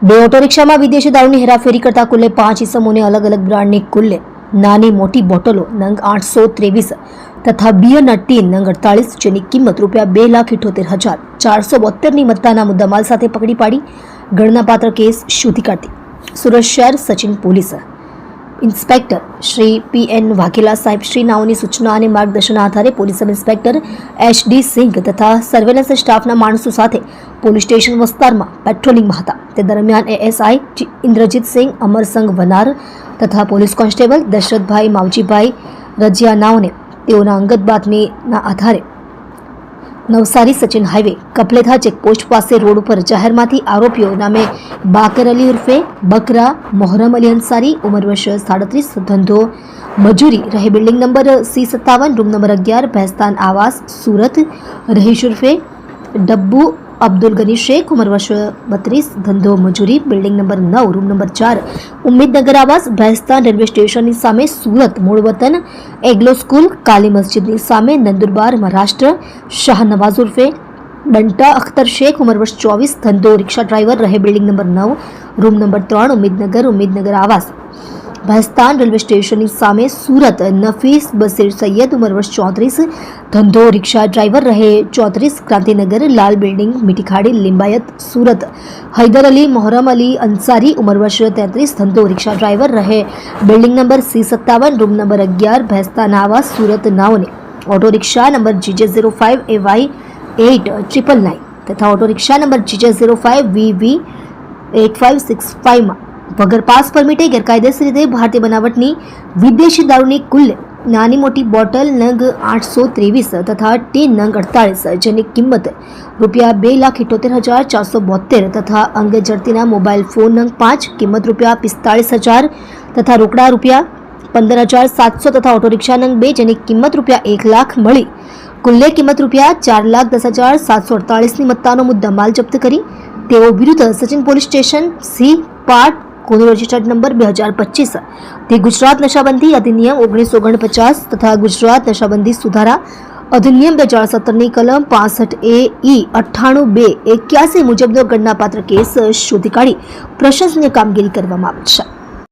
બે ઓટો રિક્ષામાં વિદેશી દારૂની હેરાફેરી કરતા કુલ્લે 5 ઇસમોને અલગ અલગ બ્રાન્ડની કુલ્લે નાની મોટી બોટલો નંગ 823 તથા બિયરના ટીન નંગ 48 જેની કિંમત ₹2,78,472ની મત્તાના મુદ્દામાલ સાથે પકડી પાડી ગણનાપાત્ર કેસ શોધી કાઢી સુરત શહેર Sachin police inspector Shri PN Vaghela સાહેબ શ્રી નાઓની સૂચના અને માર્ગદર્શનના આધારે police sub inspector HD Singh તથા સર્વેલન્સ સ્ટાફના માણસો સાથે પોલીસ સ્ટેશન વિસ્તારમાં પેટ્રોલિંગમાં હતા। તે દરમિયાન ASI ઇન્દ્રજીત સિંહ અમરસંગ વનાર તથા પોલીસ કોન્સ્ટેબલ દશરથભાઈ માવજીભાઈ રજિયાનાઓને તેઓના અંગત બાતમીના આધારે નવસારી સચિન હાઈવે કપલેથા ચેકપોસ્ટ પાસે રોડ ઉપર જાહેરમાંથી આરોપીઓ નામે બાકર અલી ઉર્ફે બકરા, મોહરમ અલી અંસારી ઉંમર વર્ષ 37 ધંધો મજૂરી રહે building number C57 room number 11 Bhestan આવાસ સુરત, રહીશ ઉર્ફે ડબ્બુ અબ્દુલ ગની શેખ ઉંમર વર્ષ 32 ધંધો મજૂરી બિલ્ડિંગ નંબર 9 રૂમ નંબર 4 ઉમ્મીદનગર આવાસ ભેસ્તાન રેલવે સ્ટેશનની સામે સુરત મૂળ વતન એગ્લો સ્કૂલ કાલી મસ્જિદની સામે નંદુરબાર મહારાષ્ટ્ર શાહનવાઝ ઉર્ફે બંટા અખ્તર શેખ ઉંમર વર્ષ 24 ધંધો રિક્ષા ડ્રાઈવર રહે બિલ્ડિંગ નંબર 9 રૂમ નંબર 3 ઉમ્મીદનગર આવાસ ભેસ્તાન રેલવે સ્ટેશનની સામે સુરત નફીસ બસીર સૈયદ ઉંમર વર્ષ 34 ધંધો રિક્ષા ડ્રાઈવર રહે 34 ક્રાંતિનગર લાલ બિલ્ડિંગ મીઠીખાડી લિંબાયત સુરત હૈદર અલી મોહરમ અલી અંસારી ઉંમર વર્ષ 33 ધંધો રિક્ષા ડ્રાઈવર રહે building number C57 room number 11 Bhestan આવાસ સુરત નાઓને auto rickshaw number GJ05 AY 8999 તથા auto rickshaw number GJ05 VV8565 માં વગર પાસ પરમિટે ગેરકાયદેસર રીતે ભારતીય બનાવટની વિદેશી દારૂની કુલ્લે નાની મોટી બોટલ નંગ 823 તથા ટીન નંગ 48 જેની કિંમત ₹2,78,472 તથા અંગે જડતીના મોબાઈલ ફોન નંગ 5 કિંમત ₹45,000 તથા રોકડા ₹15,700 તથા ઓટો રિક્ષા નંગ 2 જેની કિંમત ₹1,00,000 મળી કુલ્લે કિંમત ₹4,10,748ની મત્તાનો મુદ્દામાલ જપ્ત કરી તેઓ વિરુદ્ધ Sachin police station C part ગુનો રજિસ્ટર્ડ નંબર 2025 તે ગુજરાત નશાબંધી અધિનિયમ 1949 તથા ગુજરાત નશાબંધી સુધારા અધિનિયમ 2017ની કલમ 65A E 98 2 81 મુજબનો ગણનાપાત્ર કેસ શોધી કાઢી પ્રશંસનીય કામગીરી કરવામાં આવી છે।